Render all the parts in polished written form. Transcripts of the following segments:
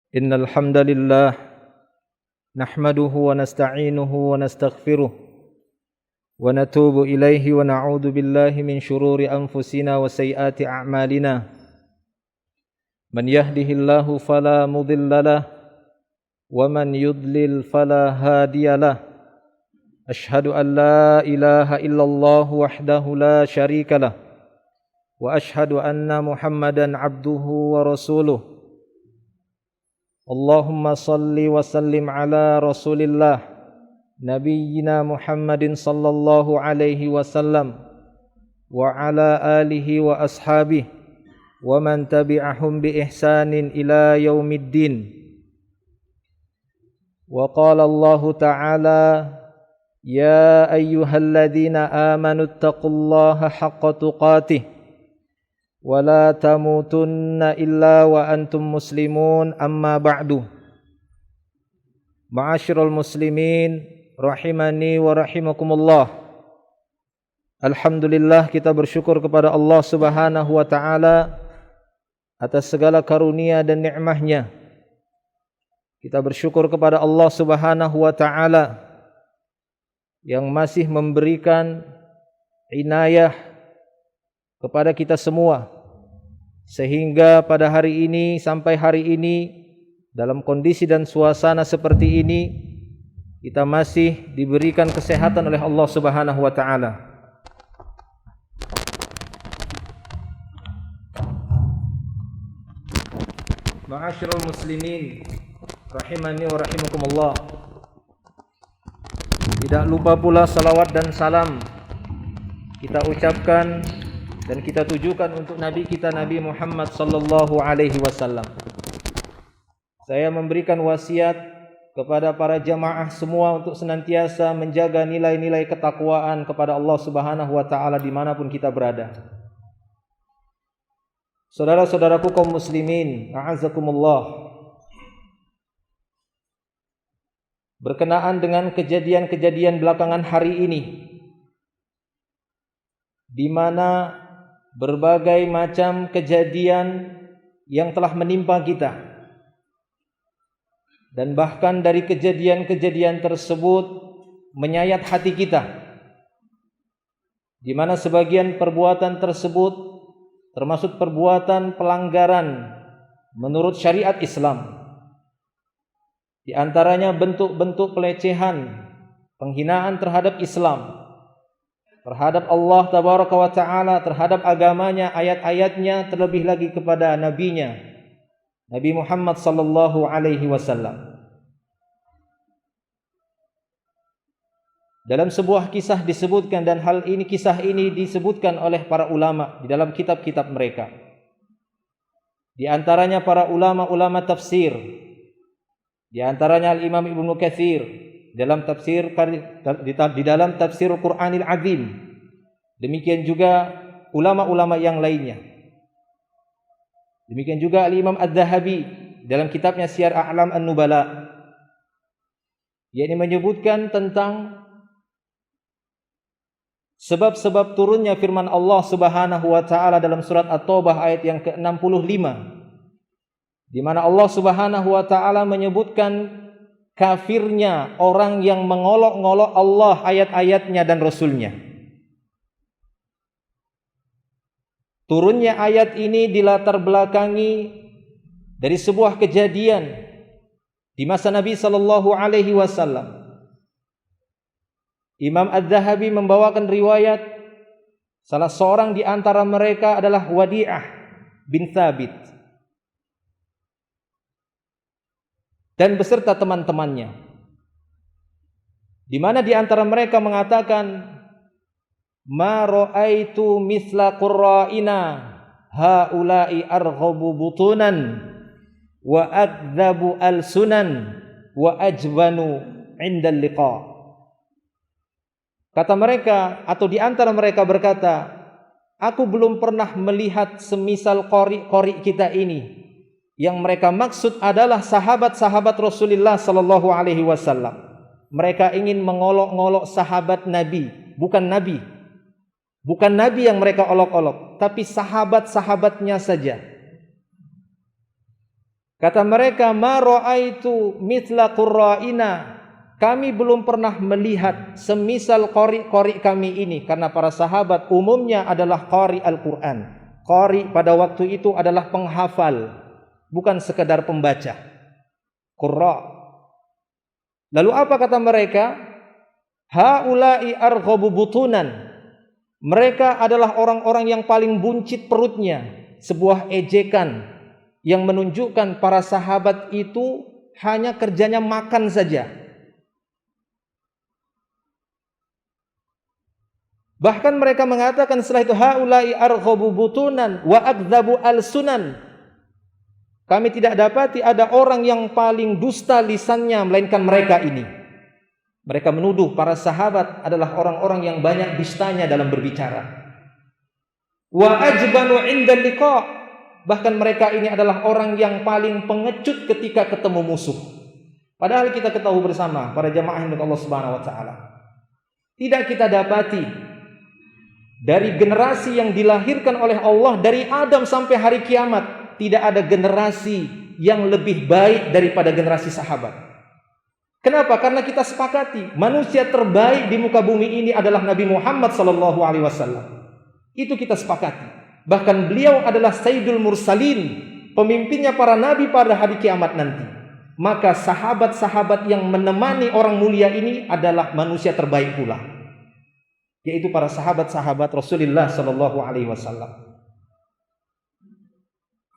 Innal hamdalillah nahmaduhu wa nasta'inuhu wa nastaghfiruh wa natubu ilaihi wa na'udzu billahi min shururi anfusina wa sayyiati a'malina. Man yahdihillahu fala mudhillalah wa man yudlil fala hadiyalah. Ashhadu an la ilaha illallah wahdahu la syarikalah wa ashhadu anna Muhammadan abduhu wa rasuluh. Allahumma salli wa sallim ala Rasulillah nabiyyina Muhammadin sallallahu alaihi wasallam wa ala alihi wa ashabihi wa man tabi'ahum bi ihsanin ila yaumiddin. Wa qala Allah ta'ala ya ayyuhalladzina amanu taqullaha haqqa tuqatih wa la tamutunna illa wa antum muslimun, amma ba'du. Ma'asyiral muslimin rahimani wa rahimakumullah. Alhamdulillah, kita bersyukur kepada Allah Subhanahu wa taala atas segala karunia dan nikmat-Nya. Kita bersyukur kepada Allah Subhanahu wa taala yang masih memberikan inayah kepada kita semua, sehingga pada hari ini, sampai hari ini, dalam kondisi dan suasana seperti ini, kita masih diberikan kesehatan oleh Allah Subhanahu wa taala. Ma'asyiral muslimin rahimani wa rahimakumullah. Tidak lupa pula salawat dan salam kita ucapkan dan kita tujukan untuk Nabi kita, Nabi Muhammad sallallahu alaihi wasallam. Saya memberikan wasiat kepada para jamaah semua untuk senantiasa menjaga nilai-nilai ketakwaan kepada Allah Subhanahu wa taala dimanapun kita berada. Saudara-saudaraku kaum muslimin, a'azzakumullah. Berkenaan dengan kejadian-kejadian belakangan hari ini, di mana berbagai macam kejadian yang telah menimpa kita, dan bahkan dari kejadian-kejadian tersebut menyayat hati kita, di mana sebagian perbuatan tersebut termasuk perbuatan pelanggaran menurut syariat Islam. Di antaranya bentuk-bentuk pelecehan, penghinaan terhadap Islam, terhadap Allah Tabaraka wa Ta'ala, terhadap agamanya, ayat-ayatnya, terlebih lagi kepada nabinya, Nabi Muhammad sallallahu alaihi wasallam. Dalam sebuah kisah disebutkan, dan kisah ini disebutkan oleh para ulama di dalam kitab-kitab mereka. Di antaranya para ulama-ulama tafsir, di antaranya Al-Imam Ibnu Katsir dalam tafsir di dalam tafsir Al-Qur'anil Azim. Demikian juga ulama-ulama yang lainnya. Demikian juga Al-Imam Az-Zahabi dalam kitabnya Syiar A'lam An-Nubala, yakni menyebutkan tentang sebab-sebab turunnya firman Allah Subhanahu wa taala dalam surat At-Taubah ayat yang ke-65, di mana Allah Subhanahu wa taala menyebutkan kafirnya orang yang mengolok-ngolok Allah, ayat-ayatnya dan Rasulnya. Turunnya ayat ini dilatar belakangi dari sebuah kejadian di masa Nabi sallallahu alaihi wasallam. Imam Az-Zahabi membawakan riwayat salah seorang di antara mereka adalah Wadi'ah bin Thabit dan beserta teman-temannya, di mana di antara mereka mengatakan, ma ra'aitu mithla qurra'ina haula'i arghabu butunan wa akdzabu alsunan wa ajbanu 'inda liqa. Kata mereka, atau di antara mereka berkata, aku belum pernah melihat semisal qori kita ini, yang mereka maksud adalah sahabat-sahabat Rasulullah sallallahu alaihi wasallam. Mereka ingin mengolok-ngolok sahabat Nabi, bukan Nabi. Bukan Nabi yang mereka olok-olok, tapi sahabat-sahabatnya saja. Kata mereka, ma ra'aitu mithla qurra'ina. Kami belum pernah melihat semisal qari kami ini, karena para sahabat umumnya adalah qari Al-Quran. Qari pada waktu itu adalah penghafal, bukan sekedar pembaca. Qurra. Lalu apa kata mereka? Haula'i arghabu butunan. Mereka adalah orang-orang yang paling buncit perutnya. Sebuah ejekan yang menunjukkan para sahabat itu hanya kerjanya makan saja. Bahkan mereka mengatakan setelah itu, haula'i arghabu butunan wa akdzabu al-sunan. Kami tidak dapati ada orang yang paling dusta lisannya melainkan mereka ini. Mereka menuduh para sahabat adalah orang-orang yang banyak dustanya dalam berbicara. Wa ajbanu 'inda liqa. Bahkan mereka ini adalah orang yang paling pengecut ketika ketemu musuh. Padahal kita ketahui bersama para jamaah yang Allah Subhanahu wa taala, tidak kita dapati dari generasi yang dilahirkan oleh Allah dari Adam sampai hari kiamat, tidak ada generasi yang lebih baik daripada generasi sahabat. Kenapa? Karena kita sepakati manusia terbaik di muka bumi ini adalah Nabi Muhammad SAW. Itu kita sepakati. Bahkan beliau adalah Sayyidul Mursalin, pemimpinnya para nabi pada hari kiamat nanti. Maka sahabat-sahabat yang menemani orang mulia ini adalah manusia terbaik pula, yaitu para sahabat-sahabat Rasulullah SAW.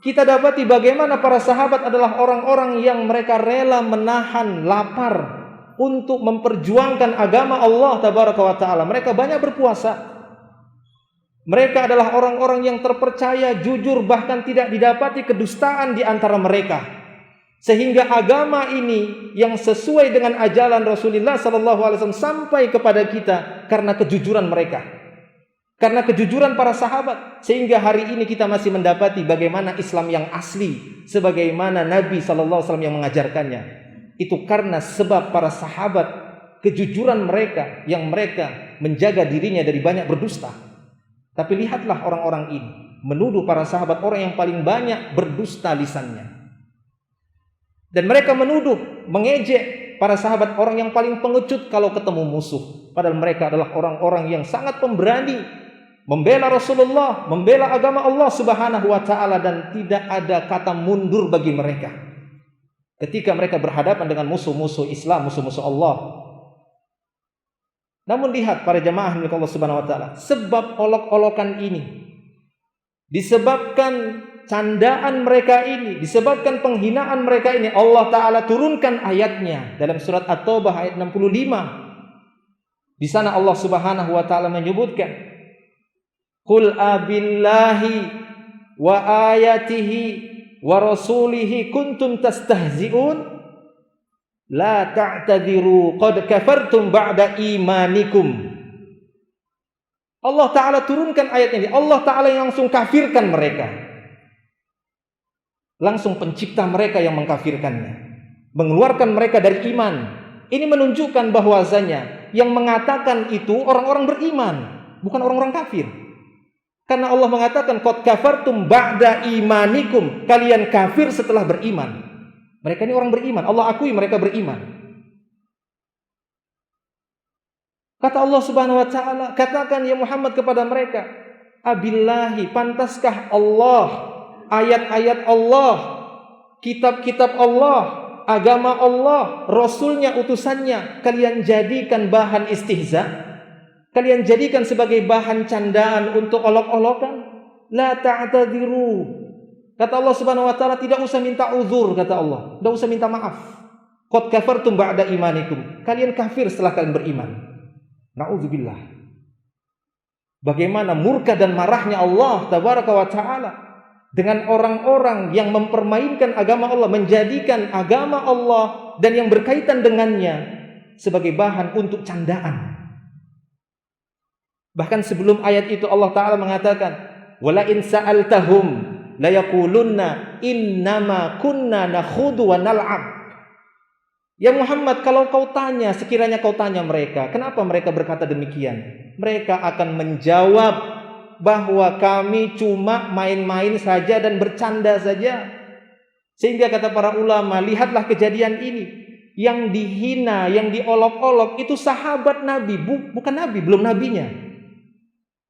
Kita dapati bagaimana para sahabat adalah orang-orang yang mereka rela menahan lapar untuk memperjuangkan agama Allah Tabaraka wa Ta'ala. Mereka banyak berpuasa. Mereka adalah orang-orang yang terpercaya, jujur, bahkan tidak didapati kedustaan di antara mereka. Sehingga agama ini yang sesuai dengan ajaran Rasulullah SAW sampai kepada kita karena kejujuran mereka, karena kejujuran para sahabat. Sehingga hari ini kita masih mendapati bagaimana Islam yang asli, sebagaimana Nabi SAW yang mengajarkannya. Itu karena sebab para sahabat, kejujuran mereka yang mereka menjaga dirinya dari banyak berdusta. Tapi lihatlah orang-orang ini menuduh para sahabat orang yang paling banyak berdusta lisannya. Dan mereka menuduh, mengejek para sahabat orang yang paling pengecut kalau ketemu musuh. Padahal mereka adalah orang-orang yang sangat pemberani, membela Rasulullah, membela agama Allah Subhanahu wa Ta'ala, dan tidak ada kata mundur bagi mereka ketika mereka berhadapan dengan musuh-musuh Islam, musuh-musuh Allah. Namun lihat para jamaah milik Allah Subhanahu wa Ta'ala, sebab olok-olokan ini, disebabkan candaan mereka ini, disebabkan penghinaan mereka ini, Allah Ta'ala turunkan ayatnya dalam surat At-Taubah ayat 65. Di sana Allah Subhanahu wa Ta'ala menyebutkan, qul abillahi wa ayatihi wa rasulihi kuntum tastahzi'un la ta'tadiru qad kafartum ba'da imanikum. Allah Ta'ala turunkan ayat ini. Allah Ta'ala yang langsung kafirkan mereka, langsung pencipta mereka yang mengkafirkannya, mengeluarkan mereka dari iman. Ini menunjukkan bahwasanya yang mengatakan itu orang-orang beriman, bukan orang-orang kafir. Karena Allah mengatakan qad kafartum ba'da imanikum, kalian kafir setelah beriman. Mereka ini orang beriman, Allah akui mereka beriman. Kata Allah Subhanahu wa Ta'ala, katakan ya Muhammad kepada mereka, abillahi, pantaskah Allah, ayat-ayat Allah, kitab-kitab Allah, agama Allah, Rasulnya, utusannya, kalian jadikan bahan istihza, kalian jadikan sebagai bahan candaan untuk olok-olokan. La ta'tadiru. Kata Allah Subhanahu wa Ta'ala, tidak usah minta uzur, kata Allah, tidak usah minta maaf. Qad kafartum ba'da imanikum, kalian kafir setelah kalian beriman. Na'udzubillah. Bagaimana murka dan marahnya Allah Tabaraka wa Ta'ala dengan orang-orang yang mempermainkan agama Allah, menjadikan agama Allah dan yang berkaitan dengannya sebagai bahan untuk candaan. Bahkan sebelum ayat itu Allah Ta'ala mengatakan, wala in sa'altahum la yaqulunna innama kunna nakhudu wa nal'ab. Ya Muhammad, kalau kau tanya, sekiranya kau tanya mereka, kenapa mereka berkata demikian? Mereka akan menjawab bahwa kami cuma main-main saja dan bercanda saja. Sehingga kata para ulama, lihatlah kejadian ini. Yang dihina, yang diolok-olok itu sahabat Nabi, bukan Nabi, belum nabinya.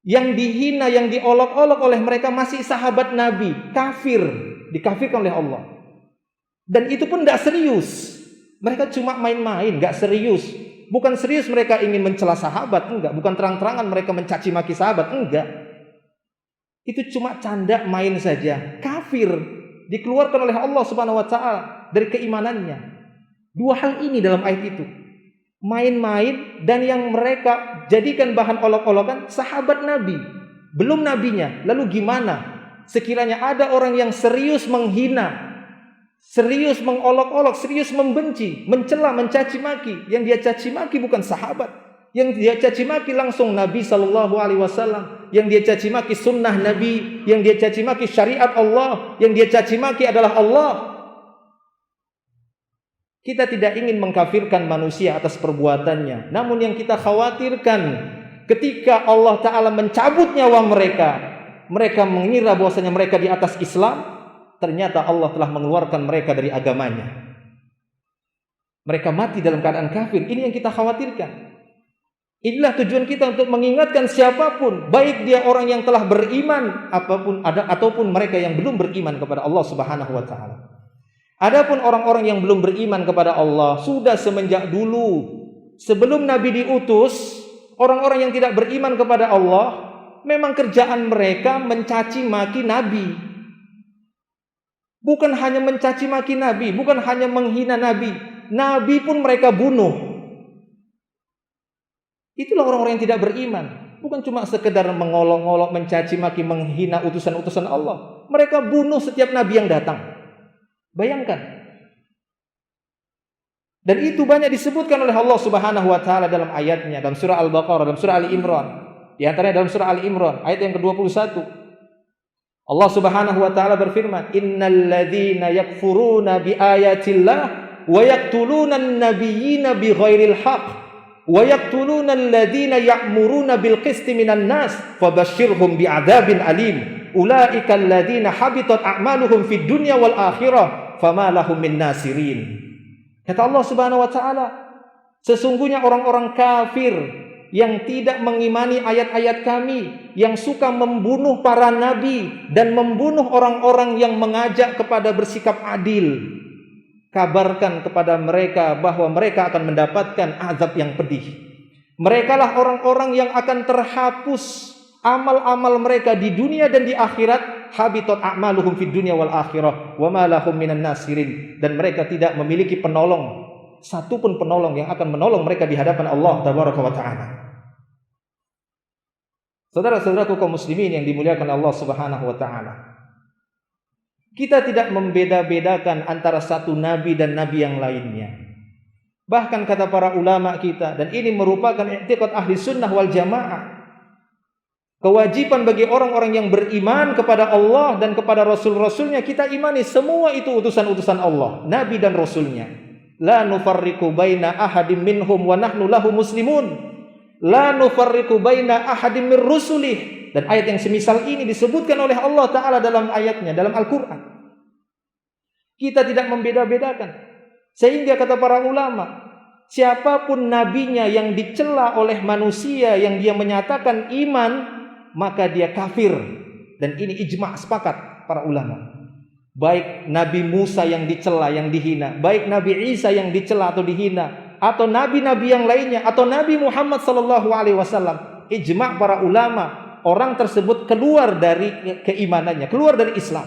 Yang dihina, yang diolok-olok oleh mereka masih sahabat Nabi, kafir, dikafirkan oleh Allah. Dan itu pun tidak serius. Mereka cuma main-main, nggak serius. Bukan serius mereka ingin mencela sahabat, enggak. Bukan terang-terangan mereka mencaci maki sahabat, enggak. Itu cuma canda main saja. Kafir, dikeluarkan oleh Allah Subhanahu wa taala dari keimanannya. Dua hal ini dalam ayat itu. Main-main dan yang mereka jadikan bahan olok-olokan sahabat Nabi, belum nabinya. Lalu gimana? Sekiranya ada orang yang serius menghina, serius mengolok-olok, serius membenci, mencela, mencaci maki, yang dia caci maki bukan sahabat, yang dia caci maki langsung Nabi sallallahu alaihi wasallam, yang dia caci maki sunnah Nabi, yang dia caci maki syariat Allah, yang dia caci maki adalah Allah. Kita tidak ingin mengkafirkan manusia atas perbuatannya, namun yang kita khawatirkan ketika Allah Ta'ala mencabut nyawa mereka, mereka mengira bahwasanya mereka di atas Islam, ternyata Allah telah mengeluarkan mereka dari agamanya. Mereka mati dalam keadaan kafir. Ini yang kita khawatirkan. Inilah tujuan kita untuk mengingatkan siapapun, baik dia orang yang telah beriman ataupun mereka yang belum beriman kepada Allah Subhanahu wa taala. Adapun orang-orang yang belum beriman kepada Allah, sudah semenjak dulu sebelum Nabi diutus, orang-orang yang tidak beriman kepada Allah, memang kerjaan mereka mencaci maki Nabi. Bukan hanya mencaci maki Nabi, bukan hanya menghina Nabi, Nabi pun mereka bunuh. Itulah orang-orang yang tidak beriman. Bukan cuma sekedar mengolok-olok, mencaci maki, menghina utusan-utusan Allah. Mereka bunuh setiap Nabi yang datang. Bayangkan. Dan itu banyak disebutkan oleh Allah Subhanahu wa taala dalam ayatnya, dalam surah Al-Baqarah, dalam surah Ali Imran. Di antaranya dalam surah Ali Imran ayat yang ke-21. Allah Subhanahu wa taala berfirman, "Innal ladzina yakfuruna biayatillah wa yaqtuluna an-nabiyyina bighairil haqq wa yaqtuluna alladzina ya'muruna bil qisti minan nas fabashshirhum bi'adzabin alim. Ulaika alladzina habitat a'maluhum fid dunya wal akhirah fama lahum min nasirin." Kata Allah Subhanahu wa taala, sesungguhnya orang-orang kafir yang tidak mengimani ayat-ayat kami, yang suka membunuh para nabi dan membunuh orang-orang yang mengajak kepada bersikap adil, kabarkan kepada mereka bahwa mereka akan mendapatkan azab yang pedih. Merekalah orang-orang yang akan terhapus amal-amal mereka di dunia dan di akhirat. Habitat a'maluhum fid dunya wal akhirah wa ma lahum minan nasirin. Dan mereka tidak memiliki penolong, satupun penolong yang akan menolong mereka di hadapan Allah tabaraka wa ta'ala. Saudara-saudaraku kaum muslimin yang dimuliakan Allah Subhanahu wa ta'ala, kita tidak membeda-bedakan antara satu nabi dan nabi yang lainnya. Bahkan kata para ulama kita, dan ini merupakan i'tiqad ahli sunnah wal jamaah, kewajiban bagi orang-orang yang beriman kepada Allah dan kepada Rasul-Rasulnya, kita imani semua itu utusan-utusan Allah, nabi dan Rasulnya. La nufarriqu baina ahadim minhum wa nahnu lahu muslimun. La nufarriqu baina ahadim mir rusulih. Dan ayat yang semisal ini disebutkan oleh Allah Ta'ala dalam ayatnya, dalam Al-Quran. Kita tidak membeda-bedakan. Sehingga kata para ulama, siapapun nabinya yang dicela oleh manusia yang dia menyatakan iman, maka dia kafir. Dan ini ijma' sepakat para ulama. Baik Nabi Musa yang dicela, yang dihina, baik Nabi Isa yang dicela atau dihina, atau nabi-nabi yang lainnya, atau Nabi Muhammad sallallahu alaihi wasallam, ijma' para ulama, orang tersebut keluar dari keimanannya, keluar dari Islam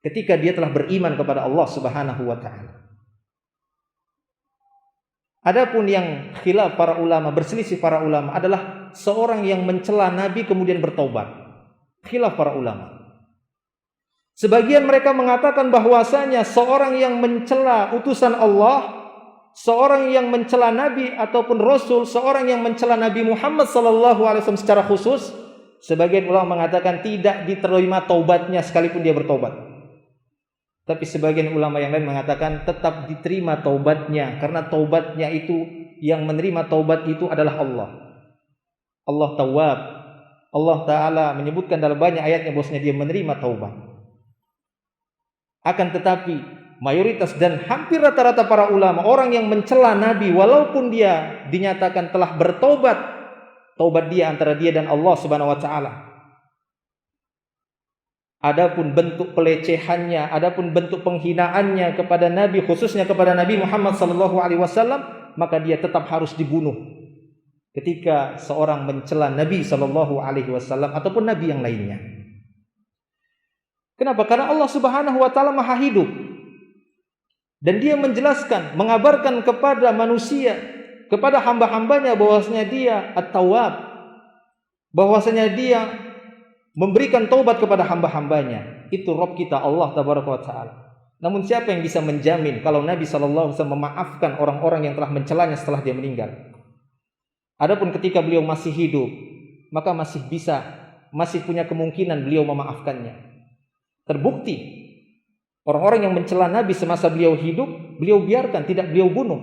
ketika dia telah beriman kepada Allah Subhanahu wa taala. Adapun yang khilaf para ulama, berselisih para ulama, adalah seorang yang mencela nabi kemudian bertaubat. Khilaf para ulama. Sebagian mereka mengatakan bahwasanya seorang yang mencela utusan Allah, seorang yang mencela nabi ataupun rasul, seorang yang mencela Nabi Muhammad sallallahu alaihi wasallam secara khusus, sebagian ulama mengatakan tidak diterima taubatnya sekalipun dia bertobat. Tapi sebagian ulama yang lain mengatakan tetap diterima taubatnya, karena taubatnya itu, yang menerima taubat itu adalah Allah. Allah Tawwab. Allah Ta'ala menyebutkan dalam banyak ayatnya bahwasanya dia menerima taubat. Akan tetapi mayoritas dan hampir rata-rata para ulama, orang yang mencela Nabi walaupun dia dinyatakan telah bertobat, taubat dia antara dia dan Allah Subhanahu wa taala. Adapun bentuk pelecehannya, adapun bentuk penghinaannya kepada Nabi, khususnya kepada Nabi Muhammad sallallahu alaihi wasallam, maka dia tetap harus dibunuh ketika seorang mencela Nabi sallallahu alaihi wasallam ataupun nabi yang lainnya. Kenapa? Karena Allah Subhanahu wa taala Maha hidup. Dan dia menjelaskan, mengabarkan kepada manusia, kepada hamba-hambanya bahwasanya dia At-Tawwab, bahwasanya dia memberikan taubat kepada hamba-hambanya. Itu Rabb kita Allah Tabaraka wa taala. Namun siapa yang bisa menjamin kalau Nabi sallallahu alaihi wasallam memaafkan orang-orang yang telah mencelanya setelah dia meninggal? Adapun ketika beliau masih hidup, maka masih punya kemungkinan beliau memaafkannya. Terbukti orang-orang yang mencela Nabi semasa beliau hidup, beliau biarkan, tidak beliau bunuh.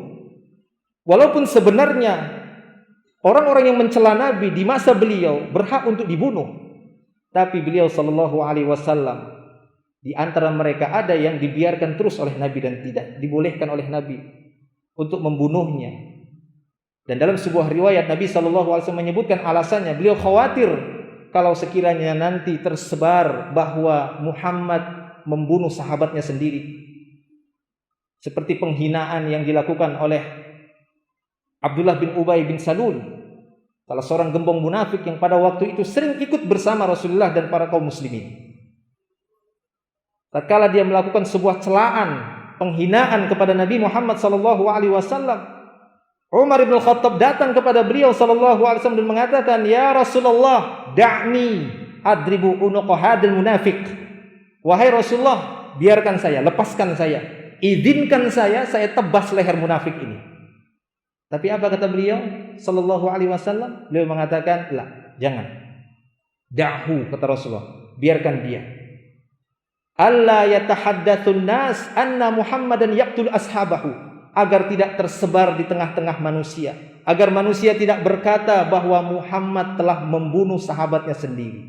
Walaupun sebenarnya orang-orang yang mencela Nabi di masa beliau berhak untuk dibunuh, tapi beliau sallallahu alaihi wasallam, di antara mereka ada yang dibiarkan terus oleh Nabi dan tidak dibolehkan oleh Nabi untuk membunuhnya. Dan dalam sebuah riwayat Nabi sallallahu alaihi wasallam menyebutkan alasannya, beliau khawatir kalau sekiranya nanti tersebar bahwa Muhammad membunuh sahabatnya sendiri, seperti penghinaan yang dilakukan oleh Abdullah bin Ubay bin Salul, salah seorang gembong munafik yang pada waktu itu sering ikut bersama Rasulullah dan para kaum muslimin. Tatkala dia melakukan sebuah celaan, penghinaan kepada Nabi Muhammad sallallahu alaihi wasallam, Umar bin Khattab datang kepada beliau sallallahu alaihi wasallam dan mengatakan, "Ya Rasulullah, da'ni adribu unuqa hadzal munafiq." Wahai Rasulullah, biarkan saya, lepaskan saya, izinkan saya tebas leher munafik ini. Tapi apa kata beliau sallallahu alaihi wasallam? Beliau mengatakan, "La, jangan. Da'hu," kata Rasulullah, biarkan dia. "Alla yatahaddatsun nas anna Muhammadan yaqtul ashabahu," agar tidak tersebar di tengah-tengah manusia, agar manusia tidak berkata bahwa Muhammad telah membunuh sahabatnya sendiri.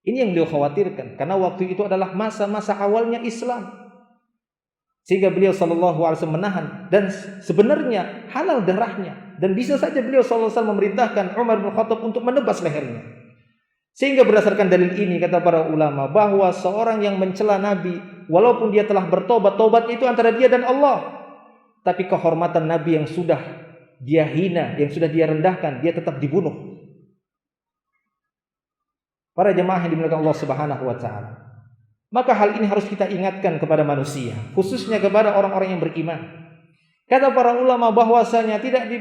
Ini yang beliau khawatirkan, karena waktu itu adalah masa-masa awalnya Islam. Sehingga beliau sallallahu alaihi wasallam menahan, dan sebenarnya halal darahnya, dan bisa saja beliau sallallahu alaihi wasallam memerintahkan Umar bin Khattab untuk menebas lehernya. Sehingga berdasarkan dalil ini kata para ulama bahwa seorang yang mencela Nabi walaupun dia telah bertobat, tobatnya itu antara dia dan Allah. Tapi kehormatan Nabi yang sudah dia hina, yang sudah dia rendahkan, dia tetap dibunuh. Para jemaah yang dimuliakan Allah Subhanahu wa taala. Maka hal ini harus kita ingatkan kepada manusia, khususnya kepada orang-orang yang beriman. Kata para ulama bahwasanya tidak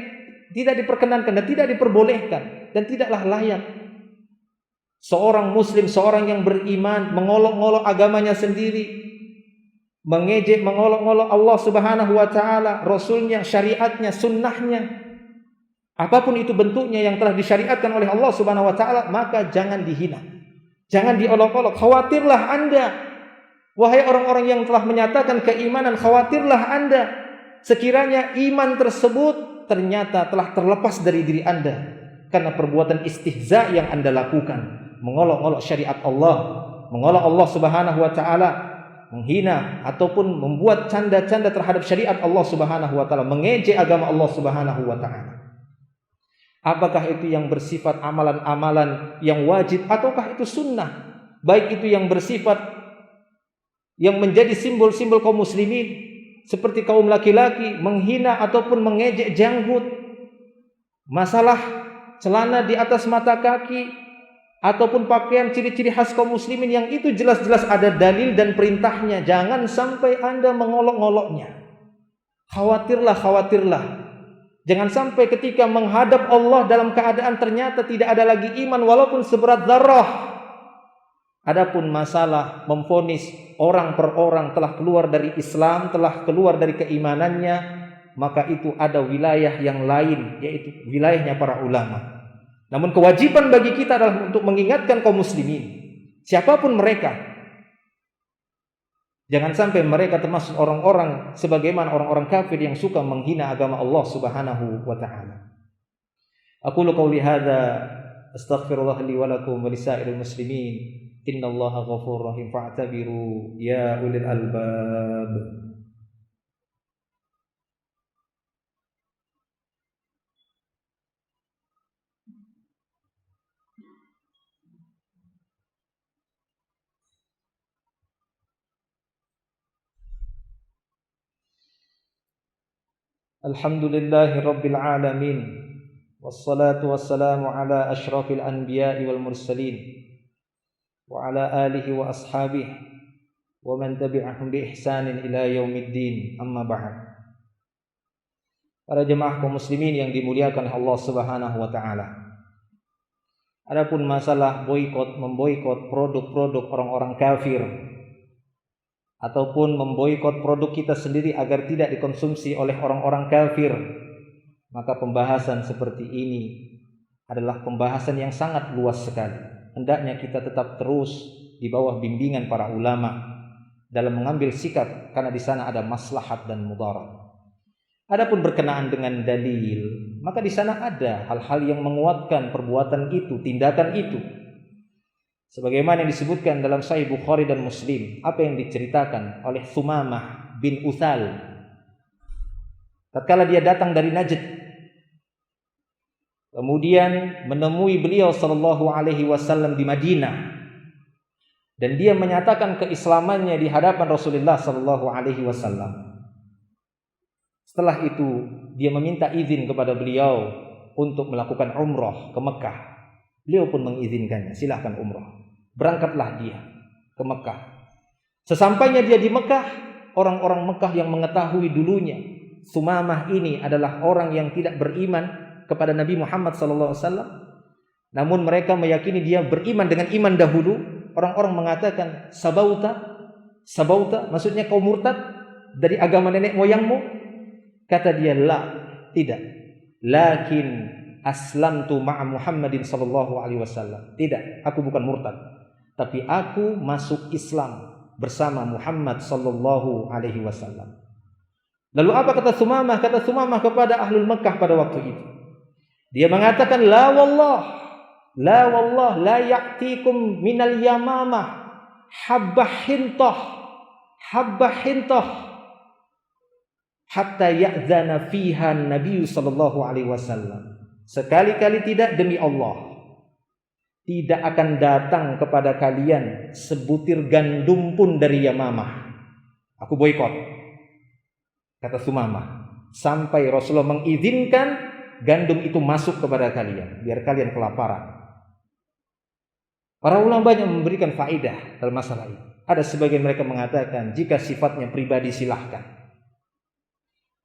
diperkenankan dan tidak diperbolehkan dan tidaklah layak seorang muslim, seorang yang beriman mengolok-olok agamanya sendiri, mengejek, mengolok-olok Allah Subhanahu wa taala, rasulnya, syariatnya, sunnahnya. Apapun itu bentuknya yang telah disyariatkan oleh Allah Subhanahu wa taala, maka jangan dihina. Jangan diolok-olok. Khawatirlah Anda, wahai orang-orang yang telah menyatakan keimanan, khawatirlah Anda sekiranya iman tersebut ternyata telah terlepas dari diri Anda karena perbuatan istihza yang Anda lakukan, mengolok-olok syariat Allah, mengolok Allah Subhanahu wa taala, menghina ataupun membuat canda-canda terhadap syariat Allah Subhanahu wa taala, mengejek agama Allah Subhanahu wa taala. Apakah itu yang bersifat amalan-amalan yang wajib ataukah itu sunnah? Baik itu yang bersifat yang menjadi simbol-simbol kaum muslimin seperti kaum laki-laki menghina ataupun mengejek janggut, masalah celana di atas mata kaki ataupun pakaian ciri-ciri khas kaum muslimin yang itu jelas-jelas ada dalil dan perintahnya, jangan sampai Anda mengolok-ngoloknya. Khawatirlah. Jangan sampai ketika menghadap Allah dalam keadaan ternyata tidak ada lagi iman walaupun seberat dzarrah. Adapun masalah memvonis orang per orang telah keluar dari Islam, telah keluar dari keimanannya, maka itu ada wilayah yang lain, yaitu wilayahnya para ulama. Namun kewajiban bagi kita adalah untuk mengingatkan kaum muslimin, siapapun mereka, jangan sampai mereka termasuk orang-orang sebagaimana orang-orang kafir yang suka menghina agama Allah Subhanahu wa taala. Aqulu qouli hadza astaghfirullah li wa lakum wa lisairil muslimin Innallaha ghafurur rahim fa'tabiru ya ulil albab. Alhamdulillahi rabbil alamin, wassalatu wassalamu ala asyrafil anbiya'i wal mursalin, wa ala alihi wa ashabihi wa man tabi'ahum bi ihsanin ila yaumiddin, amma ba'd. Para jemaah kaum muslimin yang dimuliakan Allah Subhanahu wa taala. Adapun masalah memboikot produk-produk orang-orang kafir ataupun memboikot produk kita sendiri agar tidak dikonsumsi oleh orang-orang kafir, maka pembahasan seperti ini adalah pembahasan yang sangat luas sekali. Hendaknya kita tetap terus di bawah bimbingan para ulama dalam mengambil sikap, karena di sana ada maslahat dan mudarat. Adapun berkenaan dengan dalil, maka di sana ada hal-hal yang menguatkan perbuatan itu, tindakan itu. Sebagaimana yang disebutkan dalam Sahih Bukhari dan Muslim, apa yang diceritakan oleh Thumamah bin Uthal tatkala dia datang dari Najd, kemudian menemui beliau sallallahu alaihi wasallam di Madinah, dan dia menyatakan keislamannya di hadapan Rasulullah sallallahu alaihi wasallam. Setelah itu dia meminta izin kepada beliau untuk melakukan umrah ke Mekah. Beliau pun mengizinkannya, silahkan umrah. Berangkatlah dia ke Mekah. Sesampainya dia di Mekah, orang-orang Mekah yang mengetahui dulunya Thumamah ini adalah orang yang tidak beriman kepada Nabi Muhammad SAW, namun mereka meyakini dia beriman dengan iman dahulu. Orang-orang mengatakan sabauta, maksudnya kau murtad dari agama nenek moyangmu. Kata dia, la, tidak, lakin aslamtu ma'a Muhammadin sallallahu alaihi wasallam. Tidak, aku bukan murtad, tapi aku masuk Islam bersama Muhammad sallallahu alaihi wasallam. Lalu apa kata Thumamah? Kata Thumamah kepada ahlul Mekah pada waktu itu, dia mengatakan, la wallah la ya'tikum minal yamamah habbah hintah hatta ya'zana fiha Nabi sallallahu alaihi wasallam. Sekali-kali tidak, demi Allah, tidak akan datang kepada kalian sebutir gandum pun dari Yamamah. Aku boikot, kata Thumamah, sampai Rasulullah mengizinkan gandum itu masuk kepada kalian, biar kalian kelaparan. Para ulama banyak memberikan faedah dalam masalah ini. Ada sebagian mereka mengatakan, jika sifatnya pribadi silahkan.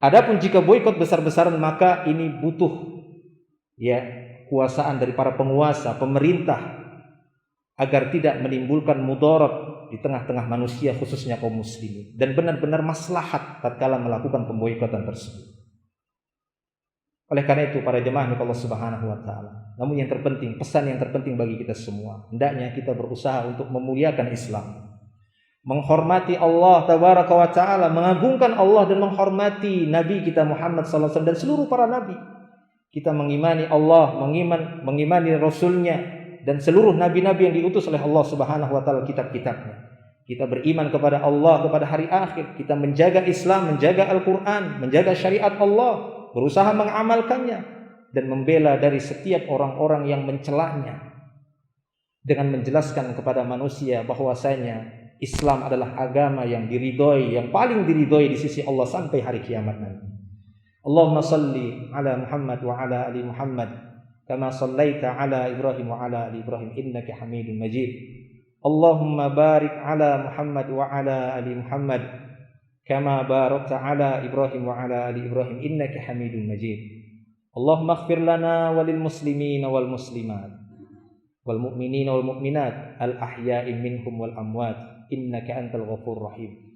Adapun jika boikot besar-besaran, maka ini butuh kuasaan dari para penguasa, pemerintah, agar tidak menimbulkan mudarat di tengah-tengah manusia, khususnya kaum muslimin, dan benar-benar maslahat tatkala melakukan pemboikotan tersebut. Oleh karena itu, para jemaah Allah Subhanahu wa taala, namun yang terpenting, pesan yang terpenting bagi kita semua, hendaknya kita berusaha untuk memuliakan Islam, menghormati Allah tabaraka wa taala, mengagungkan Allah dan menghormati Nabi kita Muhammad sallallahu alaihi wasallam dan seluruh para nabi. Kita mengimani Allah, mengimani Rasulnya dan seluruh nabi-nabi yang diutus oleh Allah Subhanahu wa taala, kitab-kitabnya. Kita beriman kepada Allah, kepada hari akhir. Kita menjaga Islam, menjaga Al-Quran, menjaga syariat Allah, berusaha mengamalkannya dan membela dari setiap orang-orang yang mencelanya, dengan menjelaskan kepada manusia bahwasanya Islam adalah agama yang diridhoi, yang paling diridhoi di sisi Allah sampai hari kiamat nanti. Allahumma salli ala Muhammad wa ala ali Muhammad kama sallaita ala Ibrahim wa ala ali Ibrahim innaka Hamidum Majid. Allahumma barik ala Muhammad wa ala ali Muhammad kama barakta ala Ibrahim wa ala ali Ibrahim innaka Hamidum Majid. Allahumma ighfir lana walil muslimina wal muslimat wal mu'minina wal mu'minat al ahya'i minhum wal amwat innaka antal ghafurur rahim.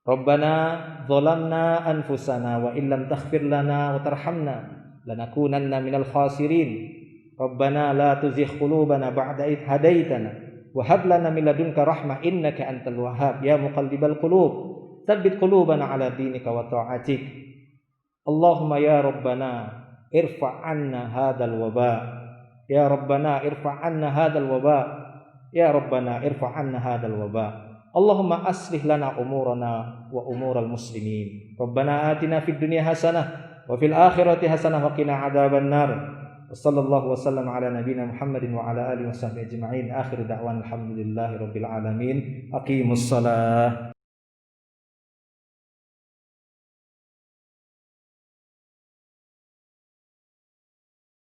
Rabbana zalamna anfusana wa illam taghfir lana wa tarhamna lanakunanna minal khasirin. Rabbana la tuzigh qulubana ba'da idh hadaitana wa hab lana min ladunka rahmah innaka antal wahhab ya muqallibal qulub tsabbit qulubana ala dinika wa ta'atik. Allahumma ya Rabbana irfa' 'anna hadzal waba. Ya Rabbana irfa' 'anna hadzal waba Ya Rabbana irfa' 'anna hadzal waba. Allahumma aslih lana umurana wa umural muslimin. Rabbana atina fid dunya hasanah wa fil akhirati hasanah wa qina adzabannar. Wassallallahu wasallam ala nabiyyina Muhammadin wa ala alihi washabbihi ajma'in. Akhir da'wan alhamdulillahi rabbil alamin. Aqimus shalah.